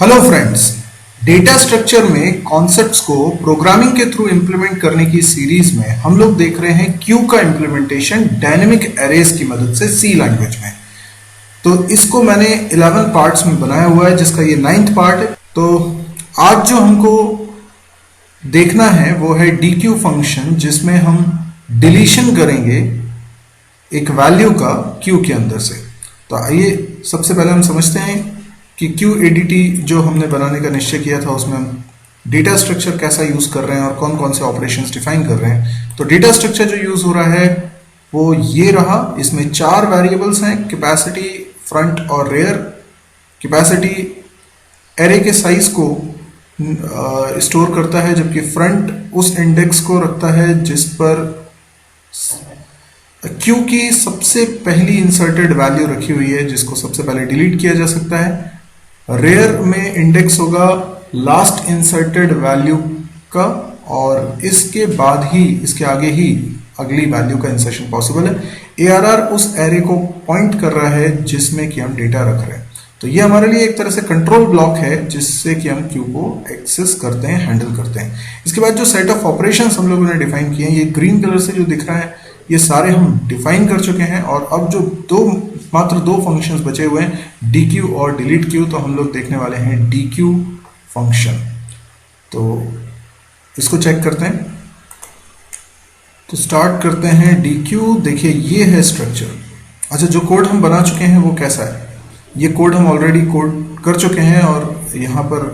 Hello friends, data structure में concepts को programming के थ्रू इंप्लीमेंट करने की सीरीज में हम लोग देख रहे हैं क्यू का इंप्लीमेंटेशन डायनेमिक एरेज की मदद से सी लैंग्वेज में। तो इसको मैंने 11 पार्ट्स में बनाया हुआ है, जिसका ये 9th पार्ट है। तो आज जो हमको देखना है वो है DQ फंक्शन, जिसमें हम डिलीशन करेंगे एक वैल्यू का क्यू के अंदर से। तो आइए सबसे पहले हम समझते हैं कि QADT जो हमने बनाने का निश्चय किया था उसमें हम डेटा स्ट्रक्चर कैसा यूज कर रहे हैं और कौन कौन से ऑपरेशंस डिफाइन कर रहे हैं। तो डेटा स्ट्रक्चर जो यूज हो रहा है वो ये रहा। इसमें 4 वेरिएबल्स हैं, कैपेसिटी, फ्रंट और रेयर। कैपेसिटी एरे के साइज को स्टोर करता है, जबकि फ्रंट उस इंडेक्स को रखता है जिस पर क्यू की सबसे पहली इंसर्टेड वैल्यू रखी हुई है, जिसको सबसे पहले डिलीट किया जा सकता है। रेयर में इंडेक्स होगा लास्ट इंसर्टेड वैल्यू का, और इसके बाद ही, इसके आगे ही अगली वैल्यू का इंसर्शन पॉसिबल है। ARR उस एरे को पॉइंट कर रहा है जिसमें कि हम डेटा रख रहे हैं। तो ये हमारे लिए एक तरह से कंट्रोल ब्लॉक है जिससे कि हम क्यू को एक्सेस करते हैं, हैंडल करते हैं। इसके बाद जो सेट ऑफ ऑपरेशंस हम लोगों ने डिफाइन किए हैं, ये ग्रीन कलर से जो दिख रहा है, ये सारे हम डिफाइन कर चुके हैं। और अब जो मात्र दो फंक्शंस बचे हुए हैं, DQ और डिलीट क्यू, तो हम लोग देखने वाले हैं DQ फंक्शन। तो इसको चेक करते हैं। तो स्टार्ट करते हैं DQ। देखिए ये है स्ट्रक्चर। अच्छा, जो कोड हम बना चुके हैं वो कैसा है? ये कोड हम ऑलरेडी कोड कर चुके हैं, और यहाँ पर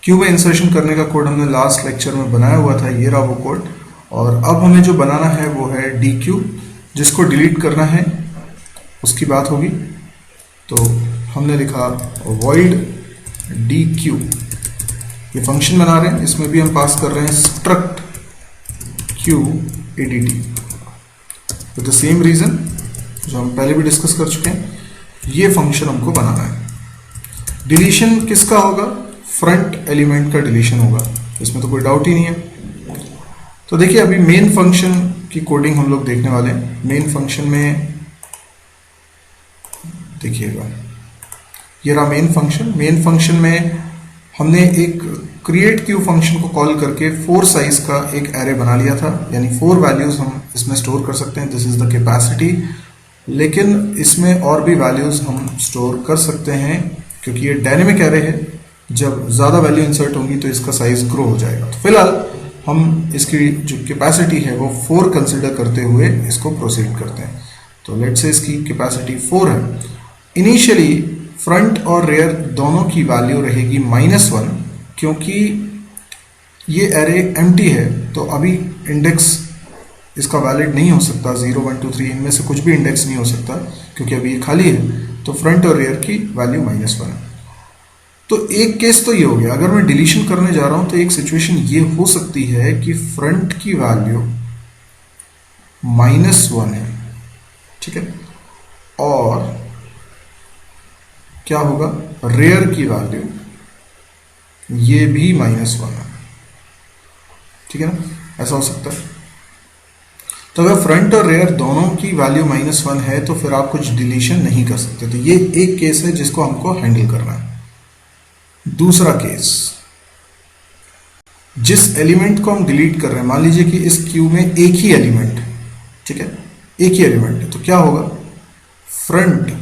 क्यू में इंसर्शन करने का कोड हमने लास्ट लेक्चर में बनाया हुआ था। ये रहा वो कोड। और अब हमें जो बनाना है वो है DQ, जिसको डिलीट करना है उसकी बात होगी। तो हमने लिखा void DQ। ये फंक्शन बना रहे हैं, इसमें भी हम पास कर रहे हैं struct QADT with the same reason जो हम पहले भी डिस्कस कर चुके हैं। ये फंक्शन हमको बनाना है। डिलीशन किसका होगा? फ्रंट एलिमेंट का डिलीशन होगा, इसमें तो कोई डाउट ही नहीं है। तो देखिए अभी मेन फंक्शन की कोडिंग हम लोग देखने वाले हैं। मेन फंक्शन में देखिएगा, ये रहा मेन फंक्शन। मेन फंक्शन में हमने एक क्रिएट क्यू फंक्शन को कॉल करके 4 साइज का एक एरे बना लिया था, यानी 4 वैल्यूज हम इसमें स्टोर कर सकते हैं। This is the capacity. लेकिन इसमें और भी वैल्यूज हम स्टोर कर सकते हैं, क्योंकि ये डायनेमिक एरे है। जब ज़्यादा वैल्यू इंसर्ट होंगी तो इसका साइज ग्रो हो जाएगा। तो फिलहाल हम इसकी जो कैपेसिटी है वो 4 कंसिडर करते हुए इसको प्रोसीड करते हैं। तो लेट्स से इसकी कैपेसिटी 4 है। इनिशियली फ्रंट और रेयर दोनों की वैल्यू रहेगी -1, क्योंकि ये एरे एम्प्टी है। तो अभी इंडेक्स इसका वैलिड नहीं हो सकता। 0 1 2 3 इनमें से कुछ भी इंडेक्स नहीं हो सकता, क्योंकि अभी ये खाली है। तो फ्रंट और रेयर की वैल्यू -1 है। तो एक केस तो ये हो गया। अगर मैं डिलीशन करने जा रहा हूं तो एक सिचुएशन ये हो सकती है कि फ्रंट की वैल्यू -1 है, ठीक है, और क्या होगा, रेयर की वैल्यू ये भी -1 है, ठीक है ना? ऐसा हो सकता है। तो अगर फ्रंट और रेयर दोनों की वैल्यू -1 है तो फिर आप कुछ डिलीशन नहीं कर सकते। तो ये एक केस है जिसको हमको हैंडल करना है। दूसरा केस, जिस एलिमेंट को हम डिलीट कर रहे हैं, मान लीजिए कि इस क्यू में एक ही एलिमेंट है, ठीक है, एक ही एलिमेंट है। तो क्या होगा, फ्रंट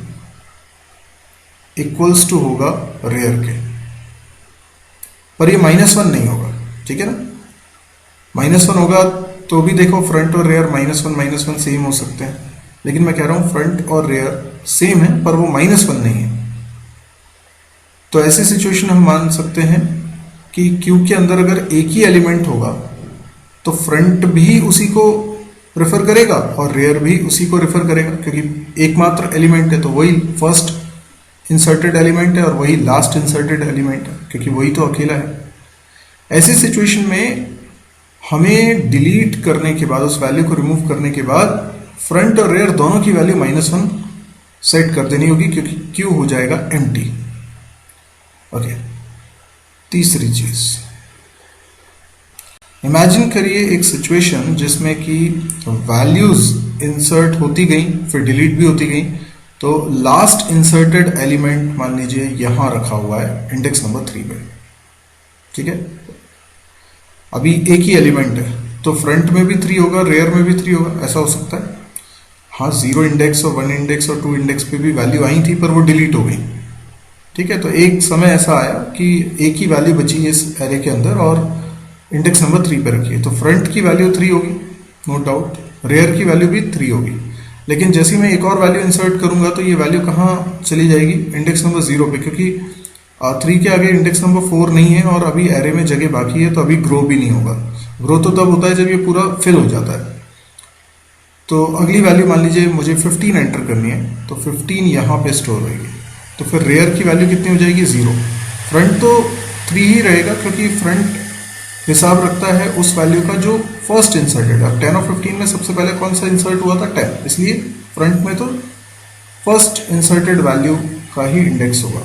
इक्वल्स टू होगा रेयर के, पर ये -1 नहीं होगा, ठीक है ना? -1 होगा तो भी देखो फ्रंट और रेयर -1 सेम हो सकते हैं, लेकिन मैं कह रहा हूं फ्रंट और रेयर सेम है पर वो -1 नहीं है। तो ऐसी सिचुएशन हम मान सकते हैं कि क्यू के अंदर अगर एक ही एलिमेंट होगा तो फ्रंट भी उसी को रेफर करेगा और रेयर भी उसी को रेफर करेगा, क्योंकि एकमात्र एलिमेंट है। तो वही फर्स्ट इंसर्टेड एलिमेंट है और वही लास्ट इंसर्टेड एलिमेंट है, क्योंकि वही तो अकेला है। ऐसी सिचुएशन में हमें डिलीट करने के बाद, उस वैल्यू को रिमूव करने के बाद, फ्रंट और रेयर दोनों की वैल्यू -1 सेट कर देनी होगी, क्योंकि क्यू हो जाएगा एम्प्टी। ओके, तीसरी चीज, इमेजिन करिए एक सिचुएशन जिसमें कि वैल्यूज इंसर्ट होती गई, फिर डिलीट भी होती गई, तो लास्ट इंसर्टेड एलिमेंट मान लीजिए यहां रखा हुआ है इंडेक्स नंबर 3 पे, ठीक है। अभी एक ही एलिमेंट है तो फ्रंट में भी 3 होगा, रेयर में भी 3 होगा, ऐसा हो सकता है। हाँ, 0 इंडेक्स और 1 इंडेक्स और 2 इंडेक्स पे भी वैल्यू आई थी पर वो डिलीट हो गई, ठीक है। तो एक समय ऐसा आया कि एक ही वैल्यू बची इस एरे के अंदर और इंडेक्स नंबर 3 पे रखी है, तो फ्रंट की वैल्यू 3 होगी नो डाउट, रेयर की वैल्यू भी 3 होगी। लेकिन जैसे ही मैं एक और वैल्यू इंसर्ट करूंगा तो ये वैल्यू कहाँ चली जाएगी, इंडेक्स नंबर 0 पे, क्योंकि 3 के आगे इंडेक्स नंबर 4 नहीं है और अभी एरे में जगह बाकी है, तो अभी ग्रो भी नहीं होगा। ग्रो तो तब होता है जब ये पूरा फिल हो जाता है। तो अगली वैल्यू मान लीजिए मुझे 15 एंटर करनी है, तो 15 यहाँ पे स्टोर होगी, तो फिर रेयर की वैल्यू कितनी हो जाएगी, 0। फ्रंट तो 3 ही रहेगा क्योंकि फ्रंट हिसाब रखता है उस वैल्यू का जो फर्स्ट इंसर्टेड है। 10 और 15 में सबसे पहले कौन सा इंसर्ट हुआ था, 10, इसलिए फ्रंट में तो फर्स्ट इंसर्टेड वैल्यू का ही इंडेक्स होगा।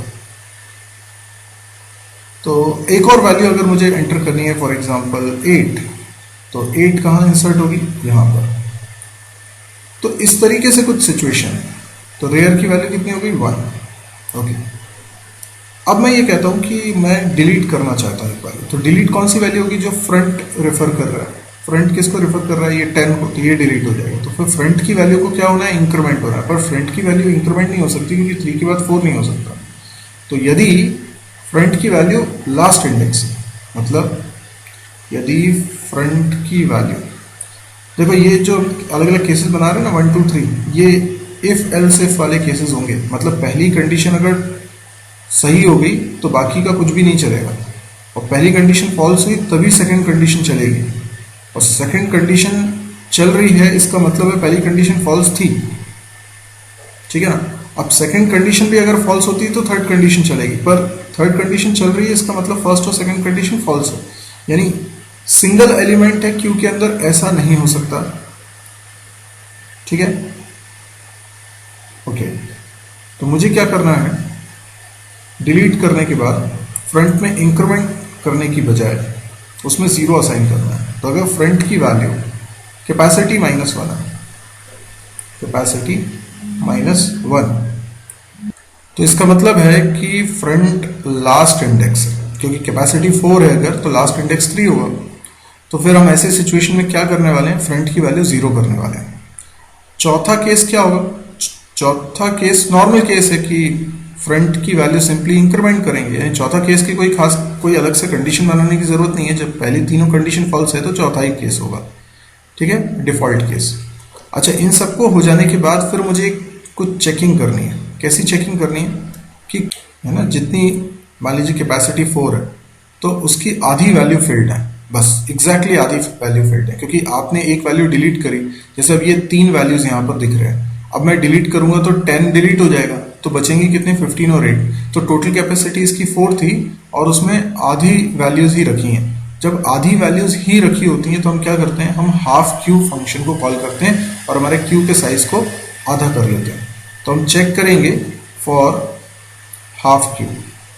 तो एक और वैल्यू अगर मुझे एंटर करनी है, फॉर एग्जांपल 8, तो 8 कहाँ इंसर्ट होगी, यहाँ पर। तो इस तरीके से कुछ सिचुएशन है। तो रेयर की वैल्यू कितनी होगी, 1, ओके। अब मैं ये कहता हूँ कि मैं डिलीट करना चाहता हूँ एक वैल्यू, तो डिलीट कौन सी वैल्यू होगी, जो फ्रंट रेफर कर रहा है। फ्रंट किसको रेफर कर रहा है, ये 10 को, तो ये डिलीट हो जाएगा। तो फिर फ्रंट की वैल्यू को क्या होना है, इंक्रीमेंट हो रहा है, पर फ्रंट की वैल्यू इंक्रीमेंट नहीं हो सकती क्योंकि 3 के बाद 4 नहीं हो सकता। तो यदि फ्रंट की वैल्यू लास्ट इंडेक्स है, मतलब यदि फ्रंट की वैल्यू, देखो ये जो अलग अलग केसेस बना रहे हैं ना 1 2 3, ये इफ एल्स इफ वाले केसेस होंगे। मतलब पहली कंडीशन अगर सही हो गई तो बाकी का कुछ भी नहीं चलेगा, और पहली कंडीशन फॉल्स हुई तभी सेकंड कंडीशन चलेगी, और सेकंड कंडीशन चल रही है इसका मतलब है पहली कंडीशन फॉल्स थी, ठीक है ना। अब सेकंड कंडीशन भी अगर फॉल्स होती है तो थर्ड कंडीशन चलेगी, पर थर्ड कंडीशन चल रही है इसका मतलब फर्स्ट और सेकंड कंडीशन फॉल्स है, यानी सिंगल एलिमेंट है क्यू के अंदर, ऐसा नहीं हो सकता, ठीक है, ओके। तो मुझे क्या करना है, डिलीट करने के बाद फ्रंट में इंक्रीमेंट करने की बजाय उसमें 0 असाइन करना है। तो अगर फ्रंट की वैल्यू कैपेसिटी -1 है, कैपेसिटी -1, तो इसका मतलब है कि फ्रंट लास्ट इंडेक्स है, क्योंकि कैपेसिटी 4 है अगर, तो लास्ट इंडेक्स 3 होगा। तो फिर हम ऐसे सिचुएशन में क्या करने वाले हैं, फ्रंट की वैल्यू 0 करने वाले हैं। चौथा केस क्या होगा, चौथा केस नॉर्मल केस है कि फ्रंट की वैल्यू सिंपली इंक्रीमेंट करेंगे, यानी चौथा केस की कोई अलग से कंडीशन बनाने की जरूरत नहीं है। जब पहली तीनों कंडीशन फॉल्स है तो चौथा ही केस होगा, ठीक है, डिफॉल्ट केस। अच्छा, इन सबको हो जाने के बाद फिर मुझे कुछ चेकिंग करनी है। कैसी चेकिंग करनी है कि, है ना, जितनी मान लीजिए कैपेसिटी 4 है तो उसकी आधी वैल्यू फिल्ड है, बस एग्जैक्टली आधी वैल्यू फिल्ड है, क्योंकि आपने एक वैल्यू डिलीट करी। जैसे अब ये 3 वैल्यूज यहाँ पर दिख रहे हैं, अब मैं डिलीट करूंगा तो 10 डिलीट हो जाएगा, तो बचेंगे कितने, 15 और 8। तो टोटल कैपेसिटी इसकी 4 थी और उसमें आधी वैल्यूज ही रखी हैं। जब आधी वैल्यूज ही रखी होती हैं तो हम क्या करते हैं, हम हाफ क्यू फंक्शन को कॉल करते हैं और हमारे क्यू के साइज को आधा कर लेते हैं। तो हम चेक करेंगे फॉर हाफ क्यू,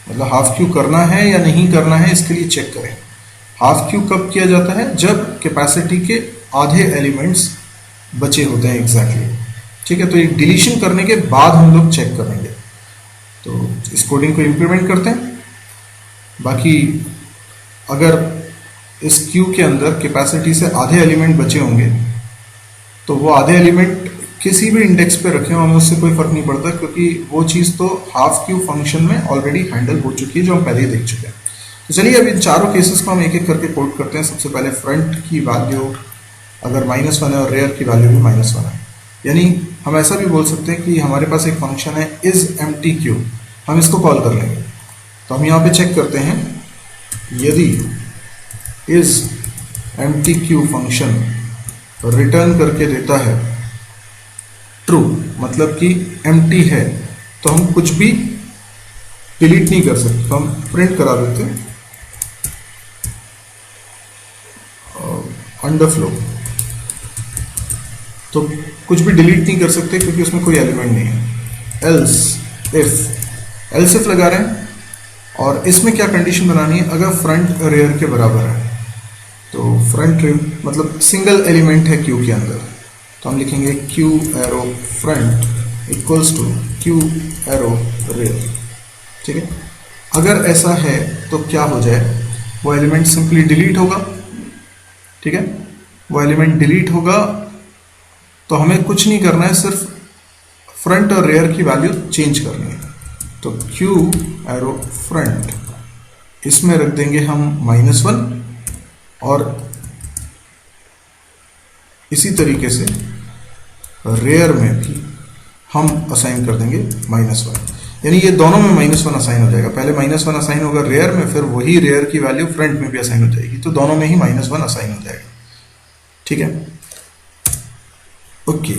मतलब हाफ क्यू करना है या नहीं करना है, इसके लिए चेक करें। हाफ क्यू कब किया जाता है, जब कैपेसिटी के आधे एलिमेंट्स बचे होते हैं एग्जैक्टली, ठीक है। तो एक डिलीशन करने के बाद हम लोग चेक करेंगे। तो इस कोडिंग को इंप्लीमेंट करते हैं। बाकी अगर इस क्यू के अंदर कैपेसिटी से आधे एलिमेंट बचे होंगे तो वो आधे एलिमेंट किसी भी इंडेक्स पे रखे हो, हमें उससे कोई फर्क नहीं पड़ता, क्योंकि वो चीज़ तो हाफ क्यू फंक्शन में ऑलरेडी हैंडल हो चुकी है, जो हम पहले ही देख चुके हैं। तो चलिए अब इन चारों केसेस को हम एक एक करके कोड करते हैं। सबसे पहले फ्रंट की वैल्यू अगर -1 है और रेयर की वैल्यू भी -1 है, यानी हम ऐसा भी बोल सकते हैं कि हमारे पास एक फंक्शन है इज एम्प्टी क्यू, हम इसको कॉल कर लेंगे। तो हम यहाँ पे चेक करते हैं, यदि is empty Q function return करके देता है ट्रू, मतलब कि एम्प्टी है, तो हम कुछ भी डिलीट नहीं कर सकते। तो हम प्रिंट करा देते हैं अंडरफ्लो, तो कुछ भी डिलीट नहीं कर सकते क्योंकि उसमें कोई एलिमेंट नहीं है। एल्स इफ लगा रहे हैं और इसमें क्या कंडीशन बनानी है, अगर फ्रंट रेयर के बराबर है तो फ्रंट मतलब सिंगल एलिमेंट है क्यू के अंदर, तो हम लिखेंगे Q arrow front equals to Q arrow rear. ठीक है, अगर ऐसा है तो क्या हो जाए, वो एलिमेंट सिंपली डिलीट होगा। ठीक है, वो एलिमेंट डिलीट होगा, तो हमें कुछ नहीं करना है, सिर्फ फ्रंट और रेयर की वैल्यू चेंज करनी है। तो क्यू एरो फ्रंट, इसमें रख देंगे हम -1 और इसी तरीके से रेयर में भी हम असाइन कर देंगे -1, यानी ये दोनों में -1 असाइन हो जाएगा। पहले -1 असाइन होगा रेयर में, फिर वही रेयर की वैल्यू फ्रंट में भी असाइन हो जाएगी, तो दोनों में ही -1 असाइन हो जाएगा। ठीक है, ओके।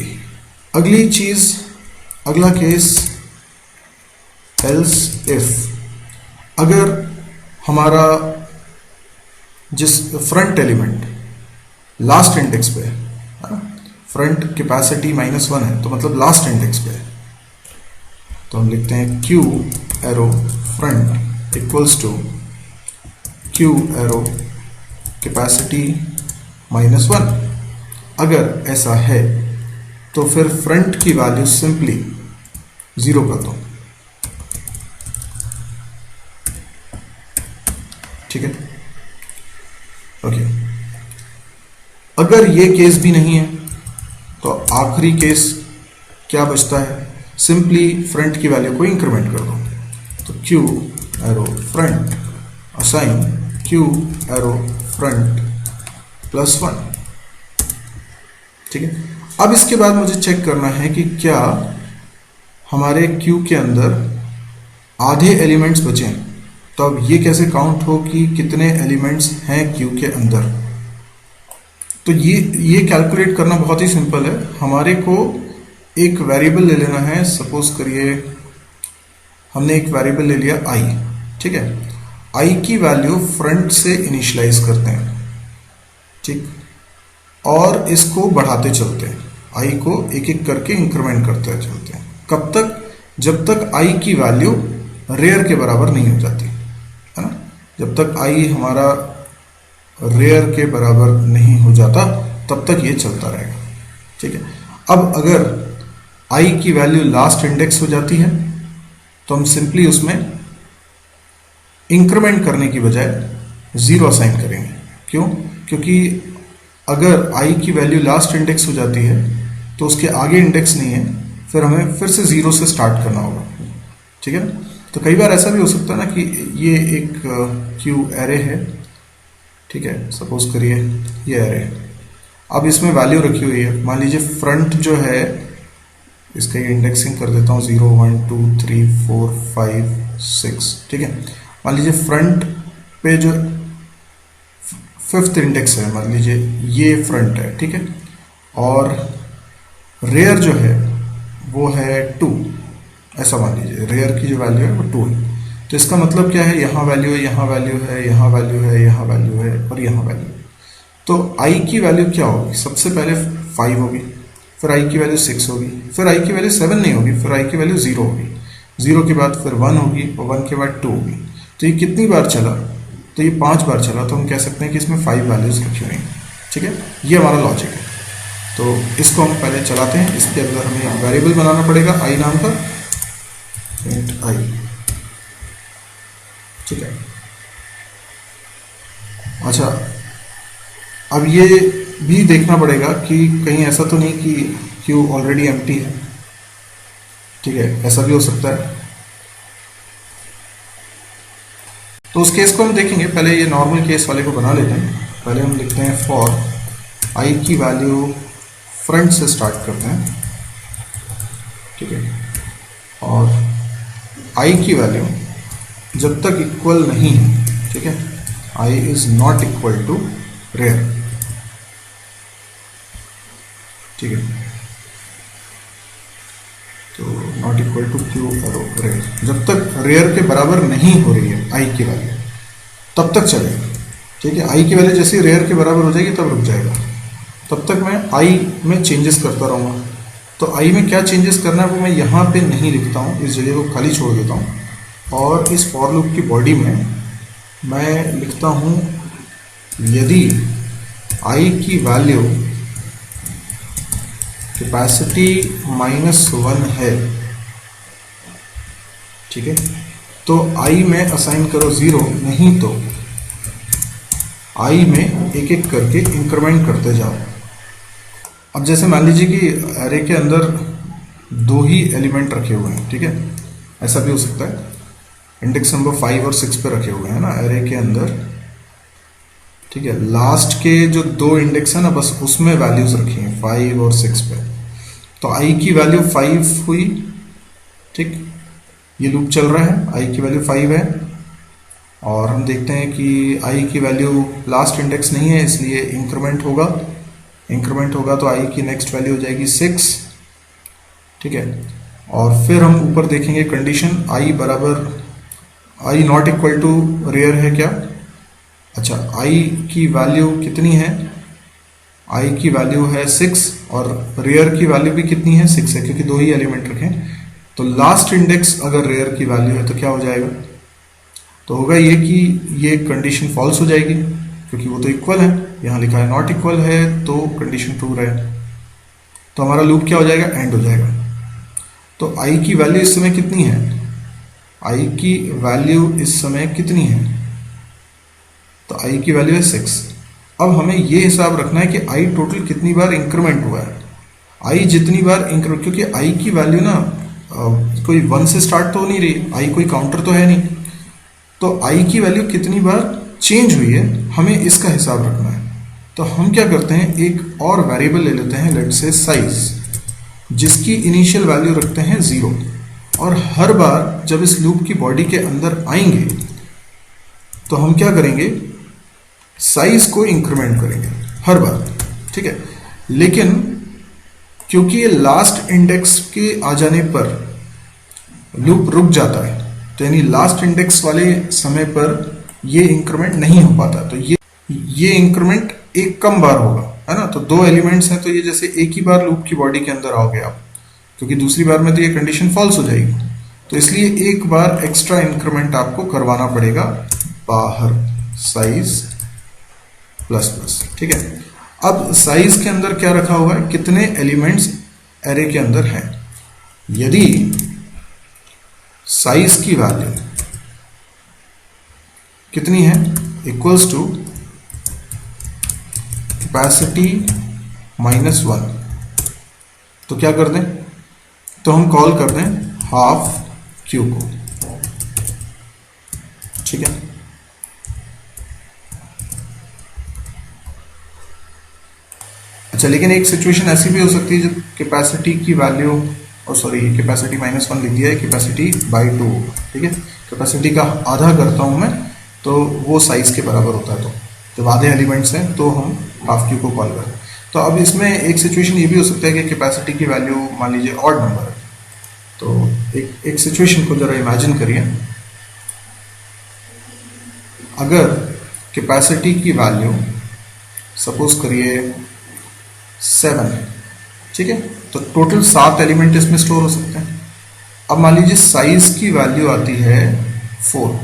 अगली चीज, अगला केस, एल्स इफ, अगर हमारा जिस फ्रंट एलिमेंट लास्ट इंडेक्स पे है ना, फ्रंट कैपेसिटी -1 है, तो मतलब लास्ट इंडेक्स पे है, तो हम लिखते हैं Q arrow front equals to Q arrow capacity -1। अगर ऐसा है तो फिर फ्रंट की वैल्यू सिंपली 0 कर दो। ठीक है, ओके। अगर ये केस भी नहीं है तो आखिरी केस क्या बचता है, सिंपली फ्रंट की वैल्यू को इंक्रीमेंट कर दो। तो Q arrow front assign Q arrow front +1। ठीक है, अब इसके बाद मुझे चेक करना है कि क्या हमारे क्यू के अंदर आधे एलिमेंट्स बचे हैं। तो अब ये कैसे काउंट हो कि कितने एलिमेंट्स हैं क्यू के अंदर। तो ये कैलकुलेट करना बहुत ही सिंपल है। हमारे को एक वेरिएबल ले लेना है, सपोज करिए हमने एक वेरिएबल ले लिया आई। ठीक है, आई की वैल्यू फ्रंट से इनिशियलाइज करते हैं। ठीक, और इसको बढ़ाते चलते हैं, आई को एक एक करके इंक्रीमेंट करते चलते हैं। कब तक, जब तक आई की वैल्यू रेयर के बराबर नहीं हो जाती है ना। जब तक आई हमारा रेयर के बराबर नहीं हो जाता तब तक ये चलता रहेगा। ठीक है, अब अगर आई की वैल्यू लास्ट इंडेक्स हो जाती है तो हम सिंपली उसमें इंक्रीमेंट करने की बजाय 0 असाइन करेंगे। क्यों? क्योंकि अगर आई की वैल्यू लास्ट इंडेक्स हो जाती है तो उसके आगे इंडेक्स नहीं है, फिर हमें फिर से 0 से स्टार्ट करना होगा। ठीक है, तो कई बार ऐसा भी हो सकता है ना कि ये एक क्यू एरे है। ठीक है, सपोज करिए ये एरे, अब इसमें वैल्यू रखी हुई है। मान लीजिए फ्रंट जो है, इसका इंडेक्सिंग कर देता हूँ 0 1 2 3 4 5 6। ठीक है, मान लीजिए फ्रंट पे जो 5th इंडेक्स है, मान लीजिए ये फ्रंट है। ठीक है, और रेयर जो है वो है 2, ऐसा मान लीजिए रेयर की जो वैल्यू है वो 2 है। तो इसका मतलब क्या है, यहाँ वैल्यू है, यहाँ वैल्यू है, यहाँ वैल्यू है, यहाँ वैल्यू है और यहाँ वैल्यू है। तो आई की वैल्यू क्या होगी, सबसे पहले 5 होगी, फिर आई की वैल्यू 6 होगी, फिर आई की वैल्यू 7 नहीं होगी, फिर आई की वैल्यू 0 होगी, 0 के बाद फिर 1 होगी और 1 के बाद 2 होगी। तो ये कितनी बार चला, तो ये 5 बार चला। तो हम कह सकते हैं कि इसमें 5 वैल्यूज रखी हुई हैं। ठीक है, ये हमारा लॉजिक है। तो इसको हम पहले चलाते हैं। इसके अंदर हमें एक वेरिएबल बनाना पड़ेगा आई नाम का, इंट आई। ठीक है, अच्छा, अब ये भी देखना पड़ेगा कि कहीं ऐसा तो नहीं कि क्यू ऑलरेडी एम्प्टी है। ठीक है, ऐसा भी हो सकता है। तो उस केस को हम देखेंगे। पहले ये नॉर्मल केस वाले को बना लेते हैं। पहले हम लिखते हैं फॉर आई की वैल्यू फ्रंट से स्टार्ट करते हैं। ठीक है, और आई की वैल्यू जब तक इक्वल नहीं है, ठीक है, I is not equal to rare. ठीक है, तो not equal to Q arrow rare, जब तक रेयर के बराबर नहीं हो रही है आई की वैल्यू तब तक चलेगा। ठीक है, आई की वैल्यू जैसे ही रेयर के बराबर हो जाएगी तब रुक जाएगा। तब तक मैं आई में चेंजेस करता रहूँगा। तो आई में क्या चेंजेस करना है वो मैं यहाँ पे नहीं लिखता हूँ, इस जगह को खाली छोड़ देता हूँ। और इस फॉर लूप की बॉडी में मैं लिखता हूँ यदि आई की वैल्यू कैपेसिटी -1 है, ठीक है, तो आई में असाइन करो 0, नहीं तो आई में एक एक करके इंक्रीमेंट करते जाओ। अब जैसे मान लीजिए कि एरे के अंदर 2 ही एलिमेंट रखे हुए हैं, ठीक है, ऐसा भी हो सकता है, इंडेक्स नंबर 5 और 6 पे रखे हुए हैं ना एरे के अंदर, ठीक है, लास्ट के जो 2 इंडेक्स है ना बस उसमें वैल्यूज रखी हैं 5 और 6 पे, तो आई की वैल्यू 5 हुई, ठीक, ये लूप चल रहा है, आई की वैल्यू 5 है, और हम देखते हैं कि आई की वैल्यू लास्ट इंडेक्स नहीं है इसलिए इंक्रीमेंट होगा तो आई की नेक्स्ट वैल्यू हो जाएगी 6, ठीक है, और फिर हम ऊपर देखेंगे कंडीशन आई बराबर, आई नॉट इक्वल टू रेयर है क्या, अच्छा आई की वैल्यू कितनी है, आई की वैल्यू है 6 और रेयर की वैल्यू भी कितनी है 6 है, क्योंकि 2 ही एलिमेंट रखें, तो लास्ट इंडेक्स अगर रेयर की वैल्यू है तो क्या हो जाएगा, तो होगा ये कि ये कंडीशन फॉल्स हो जाएगी क्योंकि वो तो इक्वल है, यहाँ लिखा है नॉट इक्वल है तो कंडीशन ट्रू रहे, तो हमारा लूप क्या हो जाएगा, एंड हो जाएगा। तो आई की वैल्यू इस समय कितनी है, आई की वैल्यू इस समय कितनी है, तो आई की वैल्यू है 6। अब हमें ये हिसाब रखना है कि आई टोटल कितनी बार इंक्रीमेंट हुआ है, आई जितनी बार इंक्रीमेंट, क्योंकि आई की वैल्यू ना कोई 1 से स्टार्ट तो हो नहीं रही, आई कोई काउंटर तो है नहीं, तो आई की वैल्यू कितनी बार चेंज हुई है हमें इसका हिसाब रखना है। तो हम क्या करते हैं, एक और वेरिएबल ले लेते हैं, लेट्स से साइज, जिसकी इनिशियल वैल्यू रखते हैं 0, और हर बार जब इस लूप की बॉडी के अंदर आएंगे तो हम क्या करेंगे, साइज को इंक्रीमेंट करेंगे हर बार, ठीक है, लेकिन क्योंकि ये लास्ट इंडेक्स के आ जाने पर लूप रुक जाता है, तो यानी लास्ट इंडेक्स वाले समय पर ये इंक्रीमेंट नहीं हो पाता, तो ये इंक्रीमेंट एक कम बार होगा, है ना, तो 2 एलिमेंट्स हैं तो ये जैसे एक ही बार लूप की बॉडी के अंदर आओगे आप, क्योंकि दूसरी बार में तो ये कंडीशन फॉल्स हो जाएगी, तो इसलिए एक बार एक्स्ट्रा इंक्रीमेंट आपको करवाना पड़ेगा बाहर, साइज प्लस, ठीक है। अब साइज के अंदर क्या रखा हुआ है, कितने एलिमेंट्स एरे के अंदर हैं, यदि साइज की वैल्यू कितनी है, इक्वल्स टू कैपेसिटी -1, तो क्या कर दें, तो हम कॉल कर दें हाफ क्यू को, ठीक है। अच्छा, लेकिन एक सिचुएशन ऐसी भी हो सकती है जब कैपेसिटी की वैल्यू, और सॉरी कैपेसिटी -1 लिख दिया है, कैपेसिटी /2, ठीक है, कैपेसिटी का आधा करता हूं मैं तो वो साइज के बराबर होता है, तो जब आधे एलिमेंट्स हैं तो हम हाफ क्यू को कॉल करें। तो अब इसमें एक सिचुएशन ये भी हो सकता है कि कैपेसिटी की वैल्यू मान लीजिए ऑड नंबर है, तो एक सिचुएशन को जरा इमेजिन करिए, अगर कैपेसिटी की वैल्यू सपोज करिए 7 है, ठीक है, तो टोटल 7 एलिमेंट इसमें स्टोर हो सकते हैं। अब मान लीजिए साइज की वैल्यू आती है 4,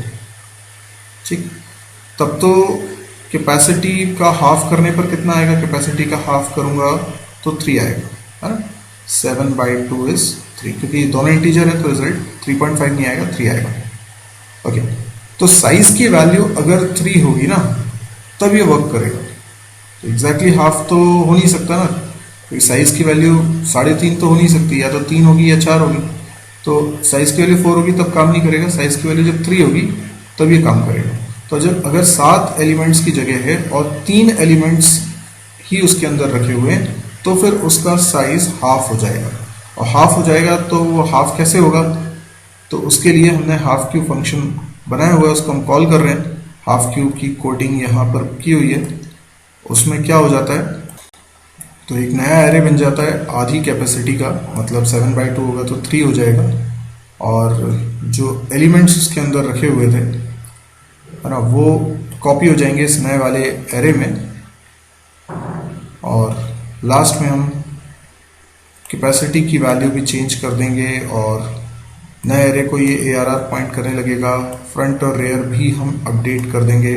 ठीक, तब तो कैपेसिटी का हाफ करने पर कितना आएगा, कैपेसिटी का हाफ करूंगा तो 3 आएगा, है ना, 7/2 इज 3, क्योंकि दोनों इंटीजर है तो रिजल्ट 3.5 नहीं आएगा, 3 आएगा, ओके। तो साइज की वैल्यू अगर 3 होगी ना तब ये वर्क करेगा, तो एग्जैक्टली हाफ तो हो नहीं सकता ना, क्योंकि साइज की वैल्यू 3.5 तो हो नहीं सकती, या तो 3 होगी या 4 होगी, तो साइज की वैल्यू 4 होगी तब काम नहीं करेगा, साइज की वैल्यू जब 3 होगी तब ये काम करेगा। तो जब अगर 7 एलिमेंट्स की जगह है और 3 एलिमेंट्स ही उसके अंदर रखे हुए हैं तो फिर उसका साइज हाफ हो जाएगा, और हाफ हो जाएगा तो वो हाफ कैसे होगा, तो उसके लिए हमने हाफ क्यू फंक्शन बनाया हुआ है, उसको हम कॉल कर रहे हैं, हाफ क्यू की कोडिंग यहाँ पर की हुई है, उसमें क्या हो जाता है, तो एक नया एरे बन जाता है आधी कैपेसिटी का, मतलब 7/2 होगा तो 3 हो जाएगा, और जो एलिमेंट्स उसके अंदर रखे हुए थे, है ना, वो कॉपी हो जाएंगे इस नए वाले एरे में, और लास्ट में हम कैपेसिटी की वैल्यू भी चेंज कर देंगे और नए एरे को ये ARR पॉइंट करने लगेगा, फ्रंट और रेयर भी हम अपडेट कर देंगे,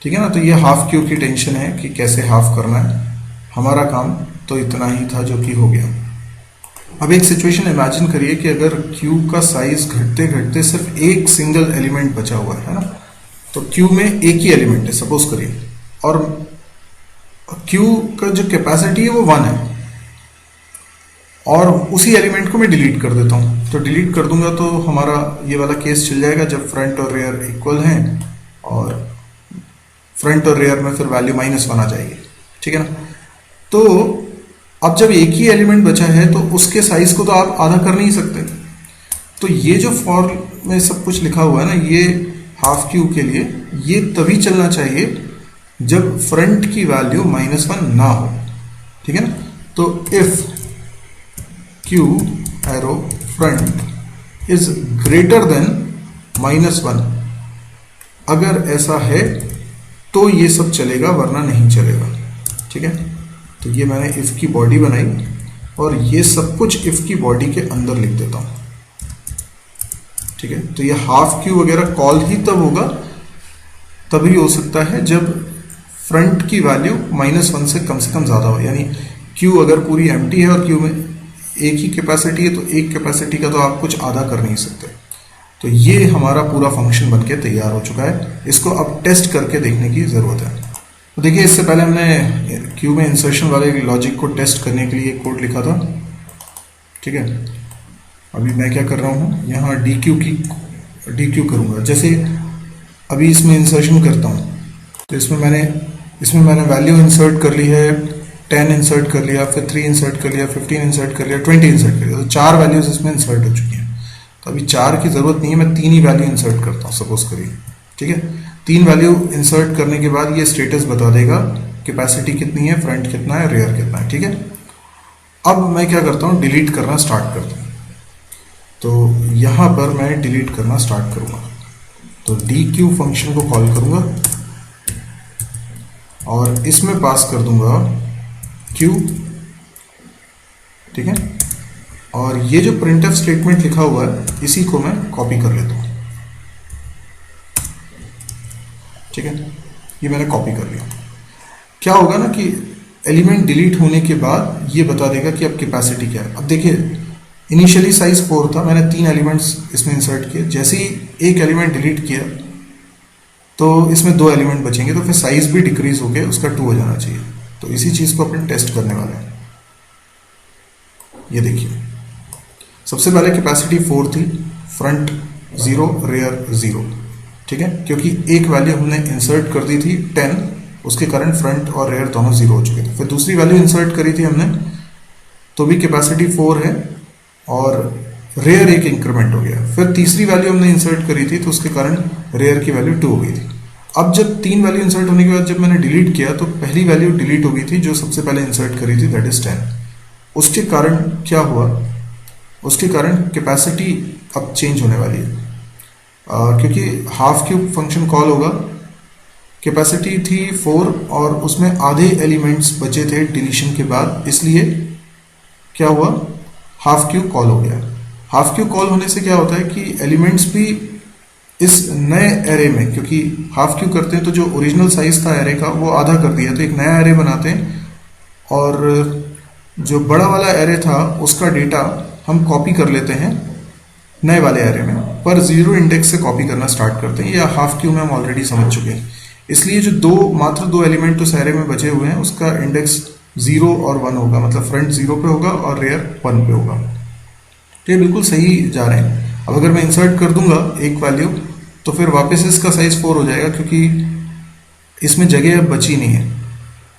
ठीक है ना। तो ये हाफ क्यू की टेंशन है कि कैसे हाफ करना है, हमारा काम तो इतना ही था जो कि हो गया। अब एक सिचुएशन इमेजिन करिए कि अगर क्यू का साइज घटते घटते सिर्फ एक सिंगल एलिमेंट बचा हुआ है ना, तो क्यू में एक ही एलिमेंट है सपोज करिए, और क्यू का जो कैपेसिटी है वो 1 है, और उसी एलिमेंट को मैं डिलीट कर देता हूं। तो डिलीट कर दूंगा तो हमारा ये वाला केस चल जाएगा जब फ्रंट और रेयर इक्वल हैं, और फ्रंट और रेयर में फिर वैल्यू -1 आ जाएगी, ठीक है ना। तो अब जब एक ही एलिमेंट बचा है तो उसके साइज को तो आप आधा कर नहीं सकते। तो ये जो फॉर में सब कुछ लिखा हुआ है ना, ये हाफ क्यू के लिए ये तभी चलना चाहिए जब फ्रंट की वैल्यू -1 ना हो, ठीक है ना। तो if Q arrow front is greater than -1, अगर ऐसा है तो ये सब चलेगा, वरना नहीं चलेगा, ठीक है। तो ये मैंने इफ की बॉडी बनाई और ये सब कुछ इफ की बॉडी के अंदर लिख देता हूं, ठीक है। तो ये हाफ क्यू वगैरह कॉल ही तब होगा, तभी हो सकता है जब फ्रंट की वैल्यू -1 से कम ज्यादा हो, यानी क्यू अगर पूरी एम्प्टी है और क्यू में एक ही कैपेसिटी है तो एक कैपेसिटी का तो आप कुछ आधा कर नहीं सकते। तो ये हमारा पूरा फंक्शन बनके तैयार हो चुका है, इसको अब टेस्ट करके देखने की जरूरत है। तो देखिए, इससे पहले हमने क्यू में इंसर्शन वाले लॉजिक को टेस्ट करने के लिए कोड लिखा था, ठीक है। अभी मैं क्या कर रहा हूँ, यहाँ डी क्यू करूँगा। जैसे अभी इसमें इंसर्शन करता हूँ तो इसमें मैंने वैल्यू इंसर्ट कर ली है, 10 इंसर्ट कर लिया, फिर 3 इंसर्ट कर लिया, 15 इंसर्ट कर लिया, 20 इंसर्ट कर लिया, तो 4 वैल्यूज इसमें इंसर्ट हो चुकी हैं। तो अभी 4 की जरूरत नहीं है, मैं 3 ही वैल्यू इंसर्ट करता हूँ सपोज करिए, ठीक है। 3 वैल्यू इंसर्ट करने के बाद ये स्टेटस बता देगा कैपेसिटी कितनी है, फ्रंट कितना है, रेयर कितना है, ठीक है। अब मैं क्या करता हूँ, डिलीट करना स्टार्ट करता हूँ। तो यहाँ पर मैं डिलीट करना स्टार्ट करूँगा, तो dq फंक्शन को कॉल करूँगा और इसमें पास कर दूंगा q, ठीक है। और ये जो printf स्टेटमेंट लिखा हुआ है इसी को मैं कॉपी कर लेता हूँ, ठीक है। ये मैंने कॉपी कर लिया। क्या होगा ना कि एलिमेंट डिलीट होने के बाद ये बता देगा कि अब कैपेसिटी क्या है। अब देखिए, इनिशियली साइज 4 था, मैंने 3 एलिमेंट्स इसमें इंसर्ट किए, जैसे ही एक एलिमेंट डिलीट किया तो इसमें 2 एलिमेंट बचेंगे, तो फिर साइज भी डिक्रीज होकर उसका 2 हो जाना चाहिए। तो इसी चीज को अपन टेस्ट करने वाले हैं। ये देखिए, सबसे पहले कैपेसिटी 4 थी, फ्रंट 0, रेयर 0, ठीक है, क्योंकि एक वैल्यू हमने इंसर्ट कर दी थी 10, उसके कारण फ्रंट और रेयर दोनों 0 हो चुके थे। फिर दूसरी वैल्यू इंसर्ट करी थी हमने, तो भी कैपेसिटी 4 है और रेयर एक इंक्रीमेंट हो गया। फिर तीसरी वैल्यू हमने इंसर्ट करी थी तो उसके कारण रेयर की वैल्यू 2 हो गई थी। अब जब 3 वैल्यू इंसर्ट होने के बाद जब मैंने डिलीट किया तो पहली वैल्यू डिलीट हो गई थी जो सबसे पहले इंसर्ट करी थी, दैट इज 10। उसके कारण क्या हुआ, उसके कारण कैपेसिटी अब चेंज होने वाली है, क्योंकि हाफ क्यूब फंक्शन कॉल होगा। कैपेसिटी थी 4 और उसमें आधे एलिमेंट्स बचे थे डिलीशन के बाद, इसलिए क्या हुआ, हाफ क्यूब कॉल हो गया। हाफ क्यूब कॉल होने से क्या होता है कि एलिमेंट्स भी इस नए एरे में, क्योंकि हाफ क्यूब करते हैं तो जो ओरिजिनल साइज था एरे का वो आधा कर दिया, तो एक नया एरे बनाते हैं और जो बड़ा वाला एरे था उसका डेटा हम कॉपी कर लेते हैं नए वाले एरे में, पर 0 इंडेक्स से कॉपी करना स्टार्ट करते हैं। या हाफ क्यूब में हम ऑलरेडी समझ चुके हैं। इसलिए जो मात्र दो एलिमेंट उस एरे में बचे हुए हैं उसका इंडेक्स 0 और 1 होगा, मतलब फ्रंट 0 पे होगा और रेयर 1 पे होगा। तो ये बिल्कुल सही जा रहे हैं। अब अगर मैं इंसर्ट कर दूंगा एक वैल्यू तो फिर वापस इसका साइज 4 हो जाएगा, क्योंकि इसमें जगह अब बची नहीं है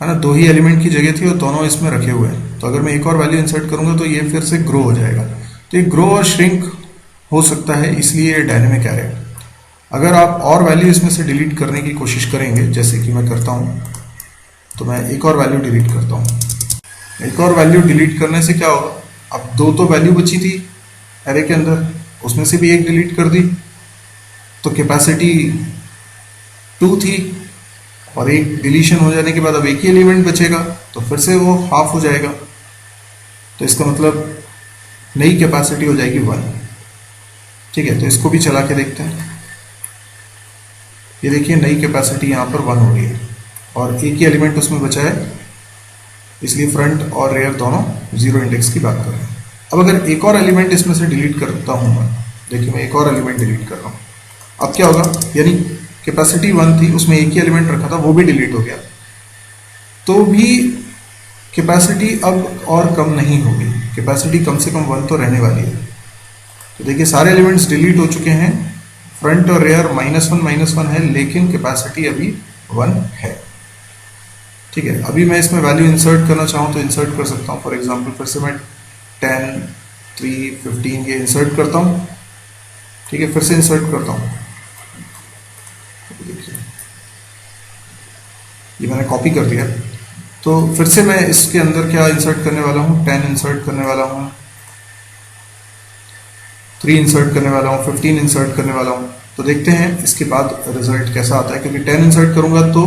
ना, 2 ही एलिमेंट की जगह थी और दोनों इसमें रखे हुए हैं। तो अगर मैं एक और वैल्यू इंसर्ट करूंगा तो ये फिर से ग्रो हो जाएगा। तो ये ग्रो और श्रिंक हो सकता है, इसलिए ये डायनेमिक एरे। अगर आप और वैल्यू इसमें से डिलीट करने की कोशिश करेंगे, जैसे कि मैं करता हूं, तो मैं एक और वैल्यू डिलीट करता हूं। एक और वैल्यू डिलीट करने से क्या होगा, अब 2 तो वैल्यू बची थी एरे के अंदर, उसमें से भी एक डिलीट कर दी तो कैपेसिटी 2 थी और एक डिलीशन हो जाने के बाद अब एक ही एलिमेंट बचेगा तो फिर से वो हाफ हो जाएगा। तो इसका मतलब नई कैपेसिटी हो जाएगी 1। ठीक है, तो इसको भी चला के देखते हैं। ये देखिए, नई कैपेसिटी यहाँ पर 1 हो गई है और एक ही एलिमेंट उसमें बचा है इसलिए फ्रंट और रेयर दोनों 0 इंडेक्स की बात कर रहे हैं। अब अगर एक और एलिमेंट इसमें से डिलीट करता हूं मैं, देखिए मैं एक और एलिमेंट डिलीट कर रहा हूं, अब क्या होगा, यानी कैपेसिटी 1 थी, उसमें एक ही एलिमेंट रखा था, वो भी डिलीट हो गया, तो भी कैपेसिटी अब और कम नहीं होगी, कैपेसिटी कम से कम 1 तो रहने वाली है। तो देखिए सारे एलिमेंट्स डिलीट हो चुके हैं, फ्रंट और रेयर -1 है, लेकिन कैपेसिटी अभी 1 है। ठीक है, अभी मैं इसमें वैल्यू इंसर्ट करना चाहूँ तो इंसर्ट कर सकता हूँ। फॉर एग्जांपल फिर से मैं 10, 3, 15 ये इंसर्ट करता हूँ। ठीक है, फिर से इंसर्ट करता हूँ, देखिए ये मैंने कॉपी कर दिया। तो फिर से मैं इसके अंदर क्या इंसर्ट करने वाला हूँ, 10 इंसर्ट करने वाला हूँ, 3 इंसर्ट करने वाला हूँ, 15 इंसर्ट करने वाला हूँ। तो देखते हैं इसके बाद रिजल्ट कैसा आता है, क्योंकि 10 इंसर्ट करूंगा तो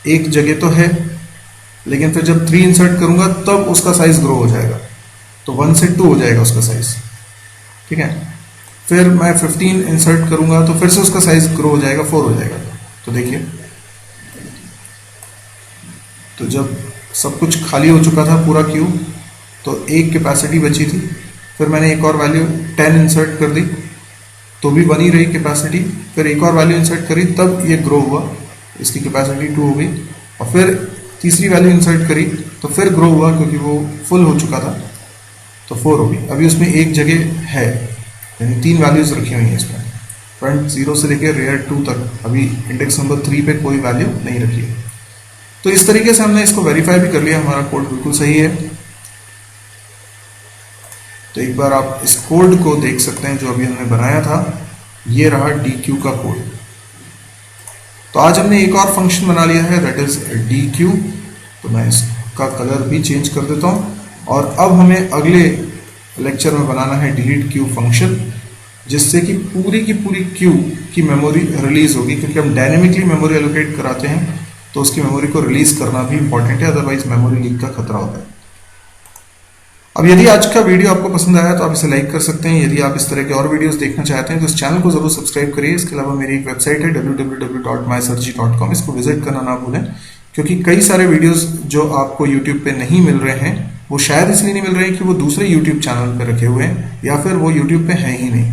एक जगह तो है, लेकिन फिर जब 3 इंसर्ट करूंगा तब उसका साइज ग्रो हो जाएगा, तो 1 से 2 हो जाएगा उसका साइज। ठीक है, फिर मैं 15 इंसर्ट करूंगा तो फिर से उसका साइज ग्रो हो जाएगा, 4 हो जाएगा। तो देखिए, तो जब सब कुछ खाली हो चुका था पूरा क्यू, तो एक कैपेसिटी बची थी, फिर मैंने एक और वैल्यू 10 इंसर्ट कर दी तो भी बनी रही कैपेसिटी, फिर एक और वैल्यू इंसर्ट करी तब ये ग्रो हुआ, इसकी कैपेसिटी 2 हो गई, और फिर तीसरी वैल्यू इंसर्ट करी तो फिर ग्रो हुआ क्योंकि वो फुल हो चुका था, तो 4 हो गई। अभी उसमें एक जगह है, यानी 3 वैल्यूज रखी हुई हैं इसमें, फ्रंट 0 से लेकर रेयर 2 तक, अभी इंडेक्स नंबर 3 पे कोई वैल्यू नहीं रखी है। तो इस तरीके से हमने इसको वेरीफाई भी कर लिया, हमारा कोड बिल्कुल सही है। तो एक बार आप इस कोड को देख सकते हैं जो अभी हमने बनाया था, ये रहा DQ का कोड। तो आज हमने एक और फंक्शन बना लिया है, दैट इज DQ। तो मैं इसका कलर भी चेंज कर देता हूं, और अब हमें अगले लेक्चर में बनाना है डिलीट क्यू फंक्शन, जिससे कि पूरी क्यू की मेमोरी रिलीज होगी, क्योंकि हम डायनेमिकली मेमोरी एलोकेट कराते हैं तो उसकी मेमोरी को रिलीज करना भी इंपॉर्टेंट है, अदरवाइज मेमोरी लीक का खतरा होता है। अब यदि आज का वीडियो आपको पसंद आया तो आप इसे लाइक कर सकते हैं। यदि आप इस तरह के और वीडियोस देखना चाहते हैं तो इस चैनल को जरूर सब्सक्राइब करिए। इसके अलावा मेरी एक वेबसाइट है www.mysurgery.com, इसको विजिट करना ना भूलें, क्योंकि कई सारे वीडियोस जो आपको यूट्यूब पे नहीं मिल रहे हैं वो शायद इसलिए नहीं मिल रहे हैं कि वो दूसरे यूट्यूब चैनल पे रखे हुए हैं, या फिर वो यूट्यूब पे है ही नहीं।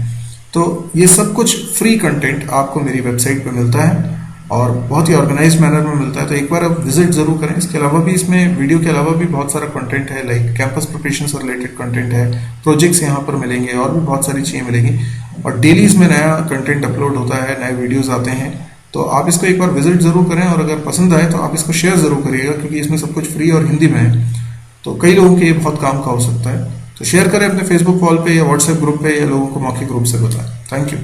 तो ये सब कुछ फ्री कंटेंट आपको मेरी वेबसाइट पे मिलता है और बहुत ही ऑर्गेनाइज मैनर में मिलता है, तो एक बार आप विजिट जरूर करें। इसके अलावा भी इसमें वीडियो के अलावा भी बहुत सारा कंटेंट है, लाइक कैंपस प्रिपरेशन से रिलेटेड कंटेंट है, प्रोजेक्ट्स यहाँ पर मिलेंगे और भी बहुत सारी चीज़ें मिलेंगी, और डेली इसमें नया कंटेंट अपलोड होता है, नए वीडियोज़ आते हैं। तो आप इसको एक बार विजिट जरूर करें, और अगर पसंद आए तो आप इसको शेयर जरूर करिएगा, क्योंकि इसमें सब कुछ फ्री और हिंदी में है, तो कई लोगों के ये बहुत काम का हो सकता है। तो शेयर करें अपने फेसबुक वॉल पे या व्हाट्सएप ग्रुप पे, या लोगों को मौखिक रूप से बताएं। Thank you.